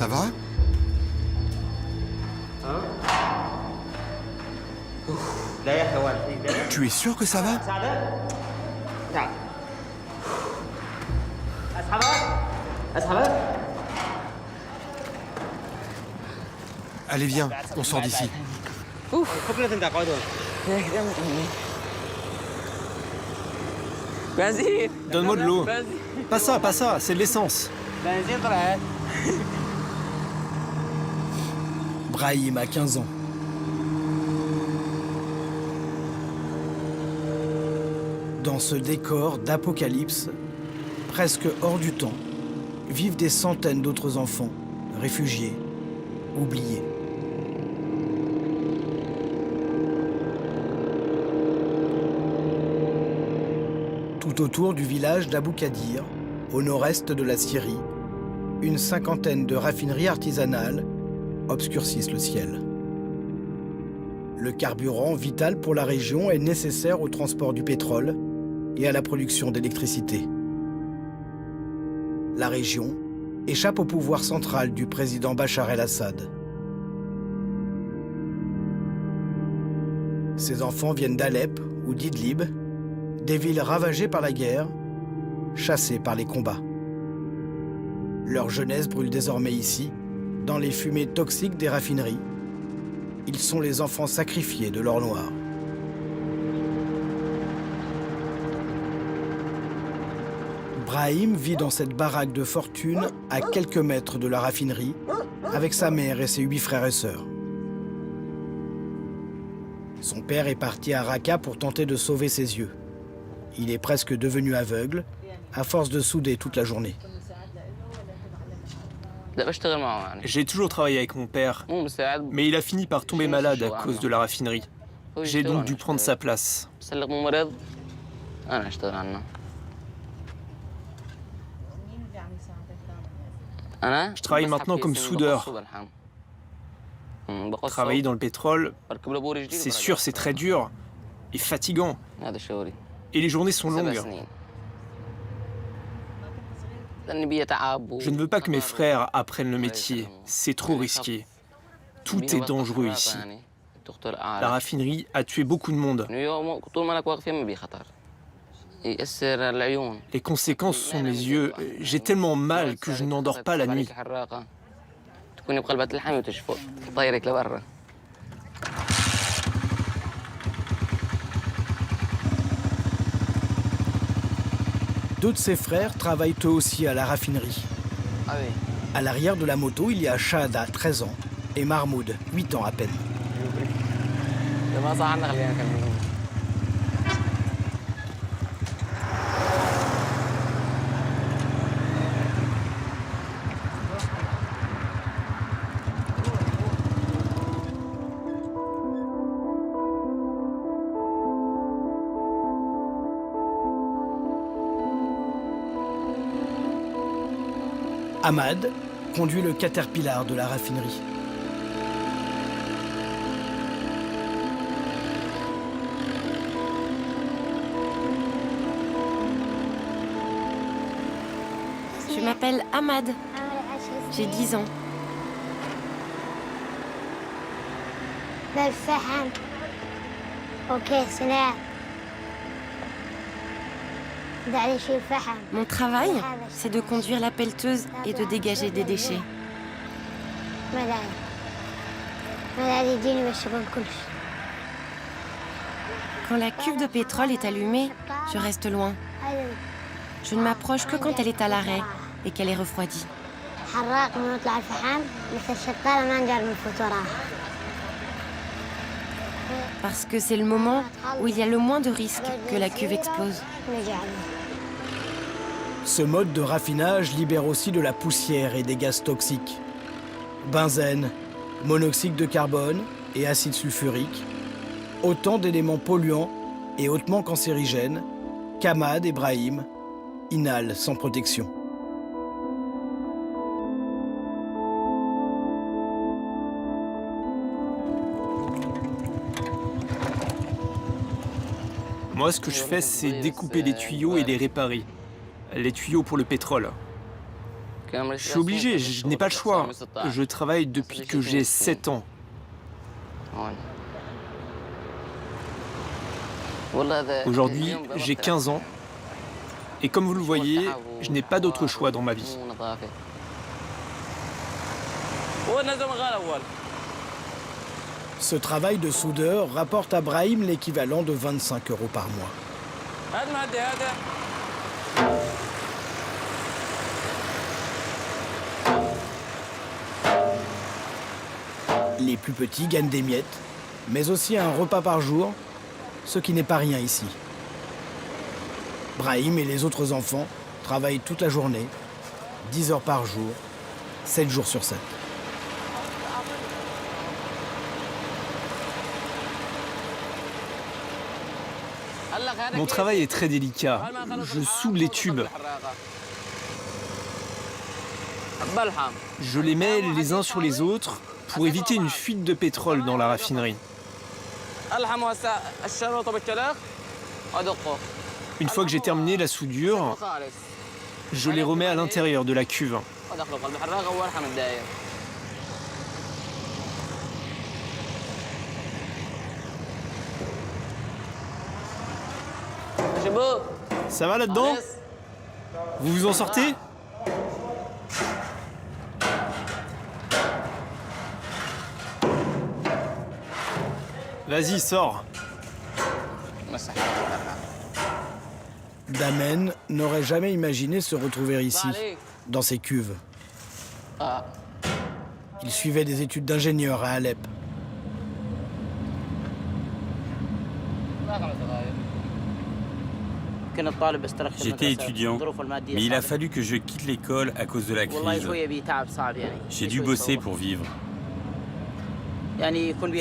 Ça va? Tu es sûr que ça va? Allez, viens, on sort d'ici. Vas-y. Donne-moi de l'eau. Vas-y. Pas ça, c'est de l'essence. Brahim a 15 ans. Dans ce décor d'apocalypse, presque hors du temps, vivent des centaines d'autres enfants, réfugiés, oubliés. Tout autour du village d'Abou Kadir, au nord-est de la Syrie, une cinquantaine de raffineries artisanales obscurcissent le ciel. Le carburant vital pour la région est nécessaire au transport du pétrole et à la production d'électricité. La région échappe au pouvoir central du président Bachar el-Assad. Ses enfants viennent d'Alep ou d'Idlib, des villes ravagées par la guerre, chassées par les combats. Leur jeunesse brûle désormais ici, dans les fumées toxiques des raffineries. Ils sont les enfants sacrifiés de l'or noir. Brahim vit dans cette baraque de fortune à quelques mètres de la raffinerie, avec sa mère et ses 8 frères et sœurs. Son père est parti à Raqqa pour tenter de sauver ses yeux. Il est presque devenu aveugle, à force de souder toute la journée. J'ai toujours travaillé avec mon père, mais il a fini par tomber malade à cause de la raffinerie. J'ai donc dû prendre sa place. Je travaille maintenant comme soudeur. Travailler dans le pétrole, c'est sûr, c'est très dur et fatigant. Et les journées sont longues. Je ne veux pas que mes frères apprennent le métier. C'est trop risqué. Tout est dangereux ici. La raffinerie a tué beaucoup de monde. Les conséquences sont mes yeux. J'ai tellement mal que je n'endors pas la nuit. Deux de ses frères travaillent eux aussi à la raffinerie. À l'arrière de la moto, il y a Shahada, 13 ans, et Mahmoud, 8 ans à peine. Ahmad conduit le Caterpillar de la raffinerie. Je m'appelle Ahmad. J'ai 10 ans. Mon travail, c'est de conduire la pelleteuse et de dégager des déchets. Quand la cuve de pétrole est allumée, je reste loin. Je ne m'approche que quand elle est à l'arrêt et qu'elle est refroidie. Parce que c'est le moment où il y a le moins de risques que la cuve explose. Ce mode de raffinage libère aussi de la poussière et des gaz toxiques. Benzène, monoxyde de carbone et acide sulfurique, autant d'éléments polluants et hautement cancérigènes qu'Ahmad et Brahim inhalent sans protection. Moi, ce que je fais, c'est découper les tuyaux et les réparer. Les tuyaux pour le pétrole. Je suis obligé, je n'ai pas le choix. Je travaille depuis que j'ai 7 ans. Aujourd'hui, j'ai 15 ans. Et comme vous le voyez, je n'ai pas d'autre choix dans ma vie. Ce travail de soudeur rapporte à Brahim l'équivalent de 25 € par mois. Les plus petits gagnent des miettes, mais aussi un repas par jour, ce qui n'est pas rien ici. Brahim et les autres enfants travaillent toute la journée, 10 heures par jour, 7 jours sur 7. Mon travail est très délicat. Je soude les tubes. Je les mets les uns sur les autres pour éviter une fuite de pétrole dans la raffinerie. Une fois que j'ai terminé la soudure, je les remets à l'intérieur de la cuve. Ça va là-dedans? Vous vous en sortez? Vas-y, sors. Damen n'aurait jamais imaginé se retrouver ici, dans ces cuves. Il suivait des études d'ingénieur à Alep. J'étais étudiant, mais il a fallu que je quitte l'école à cause de la crise. J'ai dû bosser pour vivre.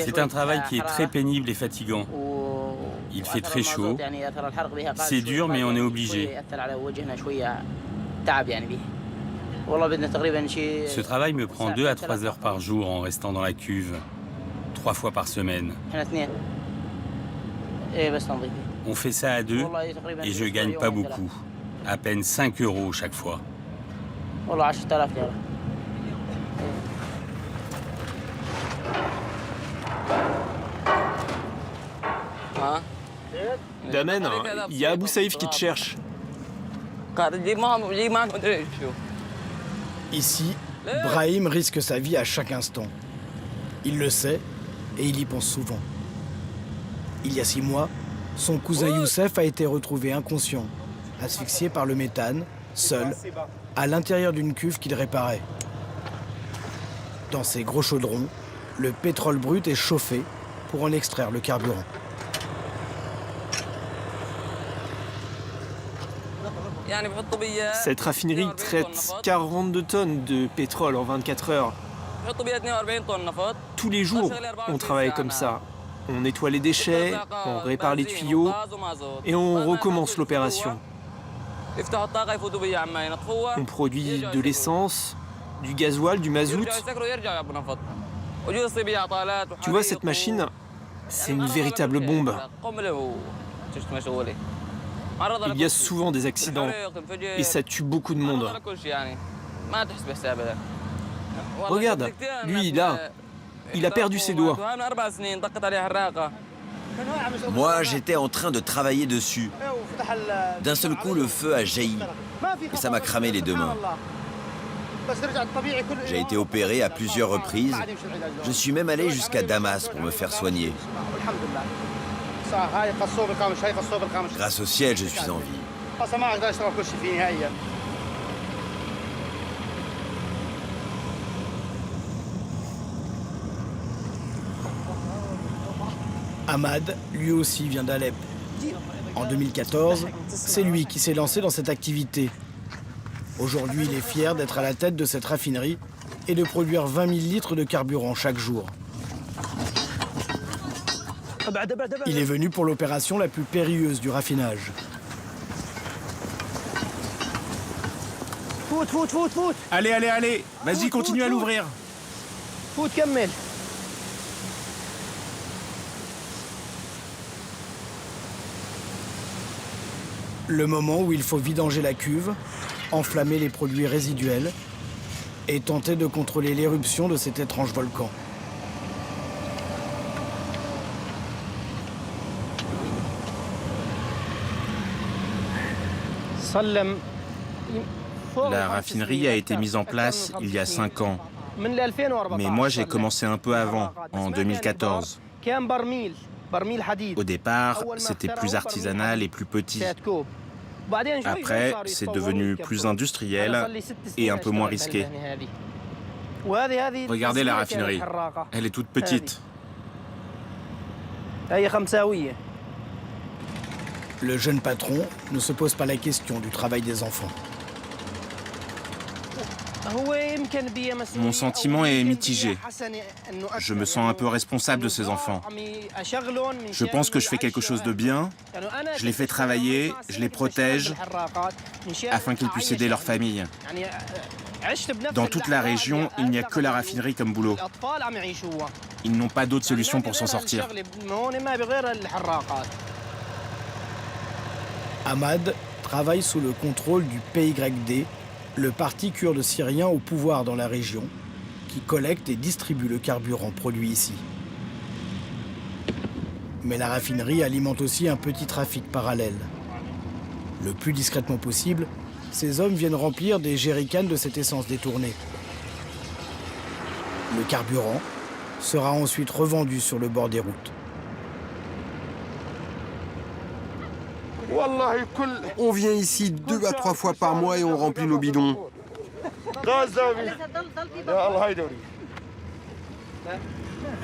C'est un travail qui est très pénible et fatigant. Il fait très chaud. C'est dur, mais on est obligé. Ce travail me prend 2 à 3 heures par jour en restant dans la cuve, 3 fois par semaine. On fait ça à 2 et je gagne pas beaucoup, à peine 5 € chaque fois. Damen, il y a Abou Saïf qui te cherche. Ici, Brahim risque sa vie à chaque instant. Il le sait et il y pense souvent. Il y a 6 mois, son cousin Youssef a été retrouvé inconscient, asphyxié par le méthane, seul, à l'intérieur d'une cuve qu'il réparait. Dans ces gros chaudrons, le pétrole brut est chauffé pour en extraire le carburant. Cette raffinerie traite 42 tonnes de pétrole en 24 heures. Tous les jours, on travaille comme ça. On nettoie les déchets, on répare les tuyaux et on recommence l'opération. On produit de l'essence, du gasoil, du mazout. Tu vois, cette machine, c'est une véritable bombe. Il y a souvent des accidents et ça tue beaucoup de monde. Regarde, lui, là, il a perdu ses doigts. Moi, j'étais en train de travailler dessus. D'un seul coup, le feu a jailli et ça m'a cramé les 2 mains. J'ai été opéré à plusieurs reprises. Je suis même allé jusqu'à Damas pour me faire soigner. Grâce au ciel, je suis en vie. Ahmad, lui aussi, vient d'Alep. En 2014, c'est lui qui s'est lancé dans cette activité. Aujourd'hui, il est fier d'être à la tête de cette raffinerie et de produire 20 000 litres de carburant chaque jour. Il est venu pour l'opération la plus périlleuse du raffinage. Allez, allez, allez. Vas-y, continue à l'ouvrir. Le moment où il faut vidanger la cuve, enflammer les produits résiduels et tentait de contrôler l'éruption de cet étrange volcan. La raffinerie a été mise en place il y a 5 ans. Mais moi, j'ai commencé un peu avant, en 2014. Au départ, c'était plus artisanal et plus petit. Après, c'est devenu plus industriel et un peu moins risqué. Regardez la raffinerie. Elle est toute petite. Le jeune patron ne se pose pas la question du travail des enfants. Mon sentiment est mitigé. Je me sens un peu responsable de ces enfants. Je pense que je fais quelque chose de bien. Je les fais travailler, je les protège, afin qu'ils puissent aider leur famille. Dans toute la région, il n'y a que la raffinerie comme boulot. Ils n'ont pas d'autre solution pour s'en sortir. Ahmad travaille sous le contrôle du PYD, le parti kurde syrien au pouvoir dans la région, qui collecte et distribue le carburant produit ici. Mais la raffinerie alimente aussi un petit trafic parallèle. Le plus discrètement possible, ces hommes viennent remplir des jerrycans de cette essence détournée. Le carburant sera ensuite revendu sur le bord des routes. On vient ici 2 à 3 fois par mois et on remplit nos bidons.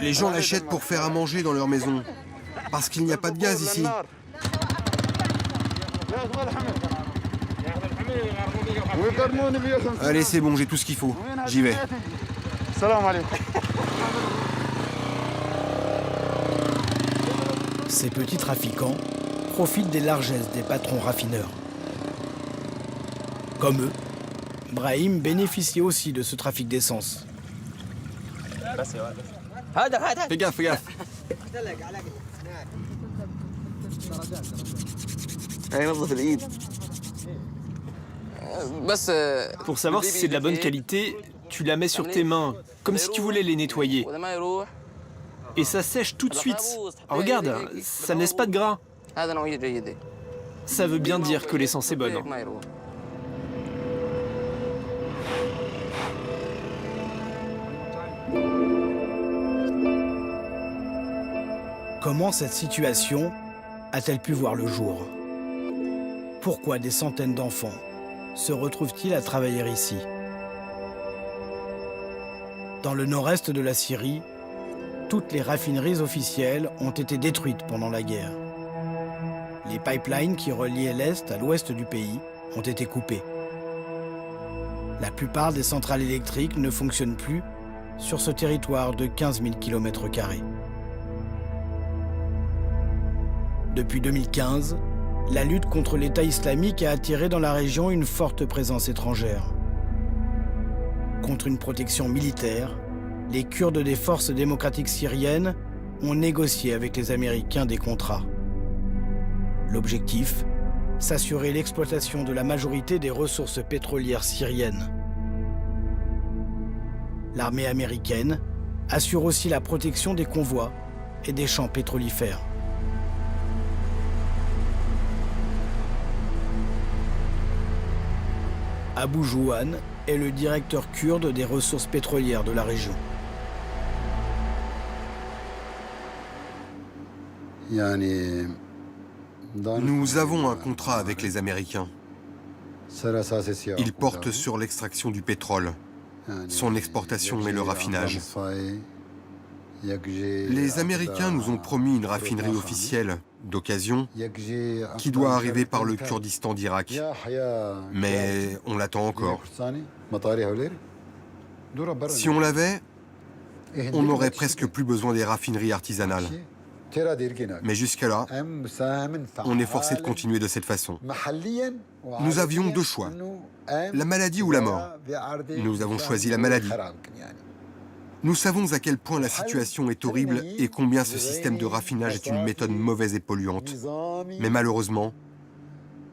Les gens l'achètent pour faire à manger dans leur maison, parce qu'il n'y a pas de gaz ici. Allez, c'est bon, j'ai tout ce qu'il faut. J'y vais. Ces petits trafiquants profitent des largesses des patrons raffineurs. Comme eux, Brahim bénéficie aussi de ce trafic d'essence. Fais gaffe, fais gaffe. Pour savoir si c'est de la bonne qualité, tu la mets sur tes mains, comme si tu voulais les nettoyer. Et ça sèche tout de suite. Regarde, ça ne laisse pas de gras. Ça veut bien dire que l'essence est bonne. Comment cette situation a-t-elle pu voir le jour? Pourquoi des centaines d'enfants se retrouvent-ils à travailler ici? Dans le nord-est de la Syrie, toutes les raffineries officielles ont été détruites pendant la guerre. Les pipelines qui reliaient l'est à l'ouest du pays ont été coupés. La plupart des centrales électriques ne fonctionnent plus sur ce territoire de 15 000 km². Depuis 2015, la lutte contre l'État islamique a attiré dans la région une forte présence étrangère. Contre une protection militaire, les Kurdes des forces démocratiques syriennes ont négocié avec les Américains des contrats. L'objectif, s'assurer l'exploitation de la majorité des ressources pétrolières syriennes. L'armée américaine assure aussi la protection des convois et des champs pétrolifères. Abou Jouan est le directeur kurde des ressources pétrolières de la région. Nous avons un contrat avec les Américains. Ils portent sur l'extraction du pétrole, son exportation et le raffinage. Les Américains nous ont promis une raffinerie officielle, d'occasion, qui doit arriver par le Kurdistan d'Irak. Mais on l'attend encore. Si on l'avait, on n'aurait presque plus besoin des raffineries artisanales. Mais jusqu'à-là, on est forcé de continuer de cette façon. Nous avions 2 choix, la maladie ou la mort. Nous avons choisi la maladie. Nous savons à quel point la situation est horrible et combien ce système de raffinage est une méthode mauvaise et polluante. Mais malheureusement,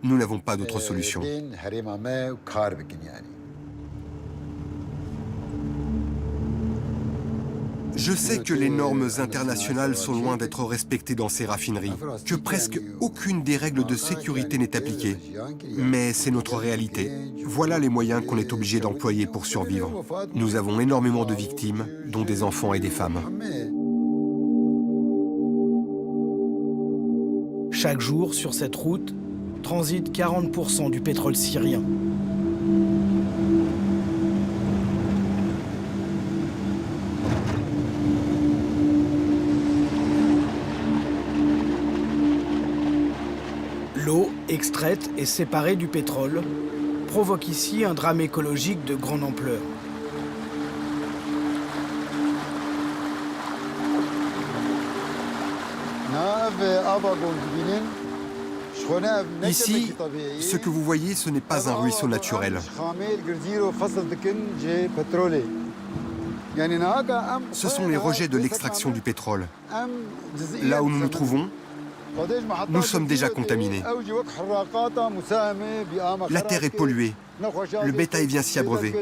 nous n'avons pas d'autre solution. Je sais que les normes internationales sont loin d'être respectées dans ces raffineries, que presque aucune des règles de sécurité n'est appliquée. Mais c'est notre réalité. Voilà les moyens qu'on est obligé d'employer pour survivre. Nous avons énormément de victimes, dont des enfants et des femmes. Chaque jour, sur cette route, transite 40% du pétrole syrien. L'eau, extraite et séparée du pétrole, provoque ici un drame écologique de grande ampleur. Ici, ce que vous voyez, ce n'est pas un ruisseau naturel. Ce sont les rejets de l'extraction du pétrole. Là où nous nous trouvons, nous sommes déjà contaminés. La terre est polluée. Le bétail vient s'y abreuver.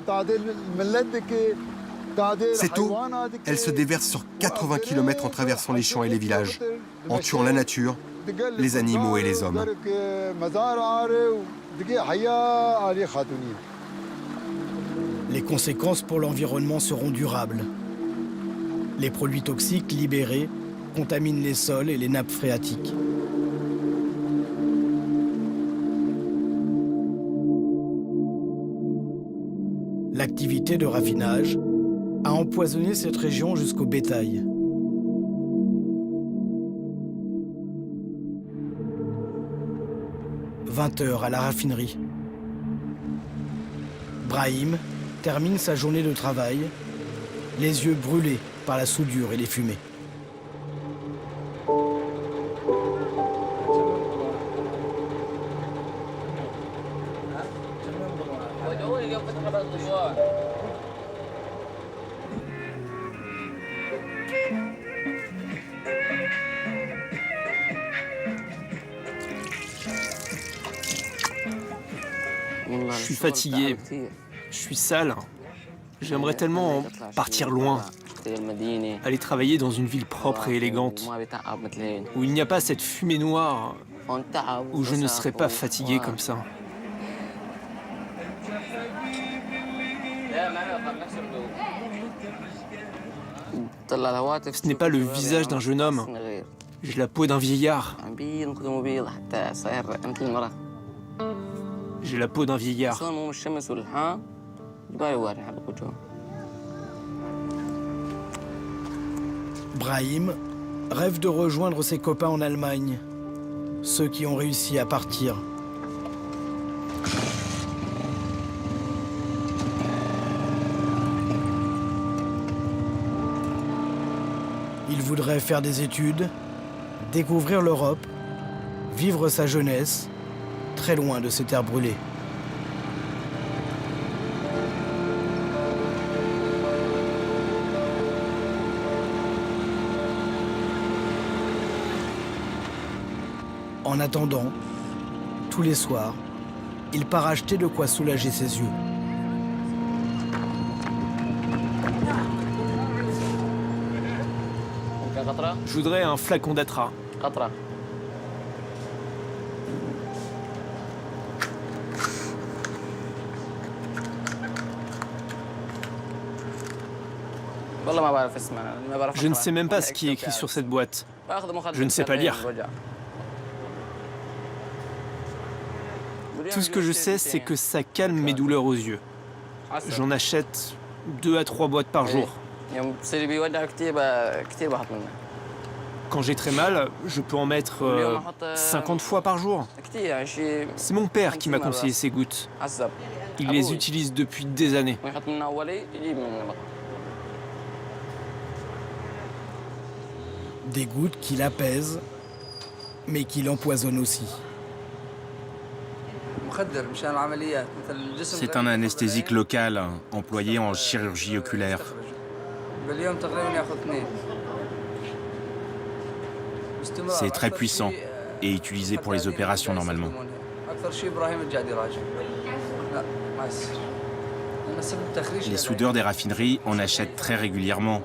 Cette eau, elle se déverse sur 80 km en traversant les champs et les villages, en tuant la nature, les animaux et les hommes. Les conséquences pour l'environnement seront durables. Les produits toxiques libérés contaminent les sols et les nappes phréatiques. L'activité de raffinage a empoisonné cette région jusqu'au bétail. « 20 heures à la raffinerie. Brahim termine sa journée de travail, les yeux brûlés par la soudure et les fumées. Je suis fatigué, je suis sale. J'aimerais tellement partir loin, aller travailler dans une ville propre et élégante, où il n'y a pas cette fumée noire, où je ne serais pas fatigué comme ça. Ce n'est pas le visage d'un jeune homme, j'ai la peau d'un vieillard. J'ai la peau d'un vieillard. Brahim rêve de rejoindre ses copains en Allemagne, ceux qui ont réussi à partir. Il voudrait faire des études, découvrir l'Europe, vivre sa jeunesse, très loin de ces terres brûlées. En attendant, tous les soirs, il part acheter de quoi soulager ses yeux. Je voudrais un flacon d'Atra. Je ne sais même pas ce qui est écrit sur cette boîte. Je ne sais pas lire. Tout ce que je sais, c'est que ça calme mes douleurs aux yeux. J'en achète 2 à 3 boîtes par jour. Quand j'ai très mal, je peux en mettre 50 fois par jour. C'est mon père qui m'a conseillé ces gouttes. Il les utilise depuis des années. Des gouttes qui l'apaisent, mais qui l'empoisonnent aussi. C'est un anesthésique local employé en chirurgie oculaire. C'est très puissant et utilisé pour les opérations normalement. Les soudeurs des raffineries en achètent très régulièrement.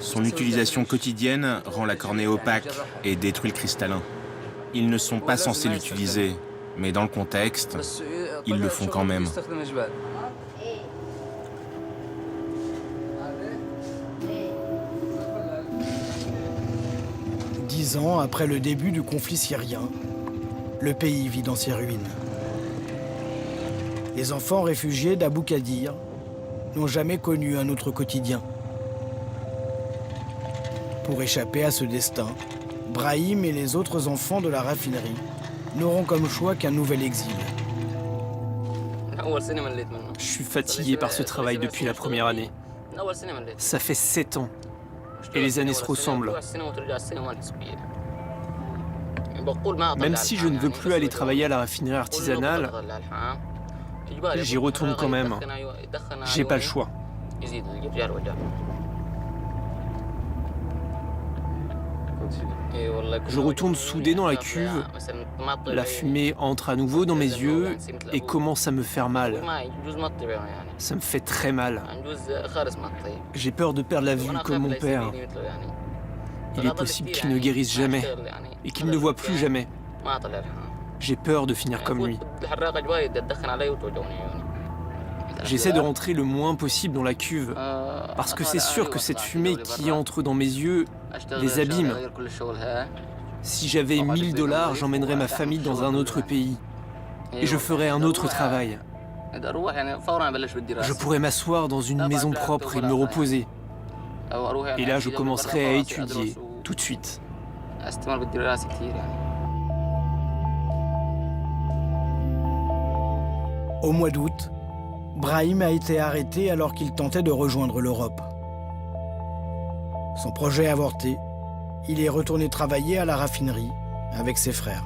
Son utilisation quotidienne rend la cornée opaque et détruit le cristallin. Ils ne sont pas censés l'utiliser, mais dans le contexte, ils le font quand même. Dix ans après le début du conflit syrien, le pays vit dans ses ruines. Les enfants réfugiés d'Abou Kadir n'ont jamais connu un autre quotidien. Pour échapper à ce destin, Brahim et les autres enfants de la raffinerie n'auront comme choix qu'un nouvel exil. Je suis fatigué par ce travail depuis la première année. Ça fait 7 ans. Et les années se ressemblent. Même si je ne veux plus aller travailler à la raffinerie artisanale, j'y retourne quand même. J'ai pas le choix. Je retourne souder dans la cuve, la fumée entre à nouveau dans mes yeux et commence à me faire mal. Ça me fait très mal. J'ai peur de perdre la vue comme mon père. Il est possible qu'il ne guérisse jamais et qu'il ne voit plus jamais. J'ai peur de finir comme lui. J'essaie de rentrer le moins possible dans la cuve, parce que c'est sûr que cette fumée qui entre dans mes yeux les abîme. Si j'avais 1000 $, j'emmènerais ma famille dans un autre pays, et je ferais un autre travail. Je pourrais m'asseoir dans une maison propre et me reposer. Et là, je commencerai à étudier, tout de suite. Au mois d'août, Brahim a été arrêté alors qu'il tentait de rejoindre l'Europe. Son projet avorté, il est retourné travailler à la raffinerie avec ses frères.